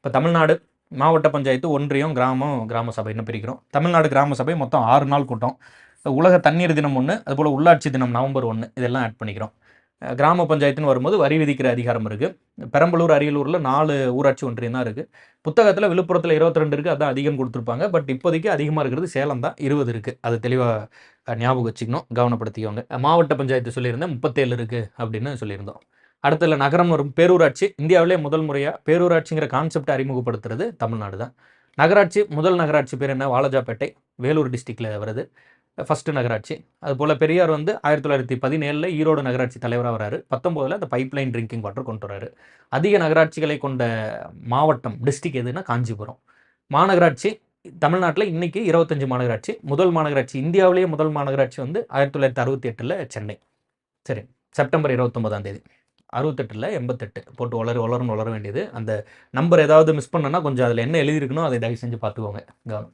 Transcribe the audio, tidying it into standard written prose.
இப்போ தமிழ்நாடு மாவட்ட பஞ்சாயத்து, ஒன்றியம், கிராமம், கிராம சபைன்னு பிரிக்கிறோம். தமிழ்நாடு கிராம சபை மொத்தம் 6 நாள் கூட்டம். உலக தண்ணீர் தினம் 1, அதுபோல் உள்ளாட்சி தினம் நவம்பர் 1 இதெல்லாம் ஆட் பண்ணிக்கிறோம். கிராம பஞ்சாயத்துன்னு வரும்போது வரி விதிக்கிற அதிகாரம் இருக்குது. பெரம்பலூர், அரியலூரில் 4 ஊராட்சி ஒன்றியம் தான் இருக்குது. புத்தகத்தில் விழுப்புரத்தில் 22 இருக்குது, அதான் அதிகம் கொடுத்துருப்பாங்க. பட் இப்போதைக்கு அதிகமாக இருக்கிறது சேலம் தான், 20 இருக்குது. அது தெளிவாக ஞாபகம் வச்சுக்கணும், கவனப்படுத்திக்கோங்க. மாவட்ட பஞ்சாயத்து சொல்லியிருந்தேன், 37 இருக்குது அப்படின்னு சொல்லியிருந்தோம். அடுத்ததுல நகரம் வரும். பேரூராட்சி இந்தியாவிலே முதல் முறையாக பேரூராட்சிங்கிற கான்செப்டை அறிமுகப்படுத்துறது தமிழ்நாடு தான். நகராட்சி, முதல் நகராட்சி பேர் என்ன? வாலாஜாப்பேட்டை, வேலூர் டிஸ்ட்ரிக்டில் வருது. ஃபஸ்ட்டு நகராட்சி. அதுபோல் பெரியார் 1917 ஈரோடு நகராட்சி தலைவராக வராரு. 19 அந்த பைப்லைன் ட்ரிங்கிங் வாட்டர் கொண்டு வராரு. அதிக நகராட்சிகளை கொண்ட மாவட்டம், டிஸ்ட்ரிக்ட் எதுன்னா காஞ்சிபுரம். மாநகராட்சி தமிழ்நாட்டில் இன்றைக்கி 25 மாநகராட்சி. முதல் மாநகராட்சி, இந்தியாவிலேயே முதல் மாநகராட்சி 1968 சென்னை. சரி, செப்டம்பர் 29 68 88 போட்டு வளர வேண்டியது. அந்த நம்பர் ஏதாவது மிஸ் பண்ணனா கொஞ்சம் அதில் என்ன எழுதியிருக்கணும் அதை தயவு செஞ்சு பார்த்துக்கோங்க. கவனம்.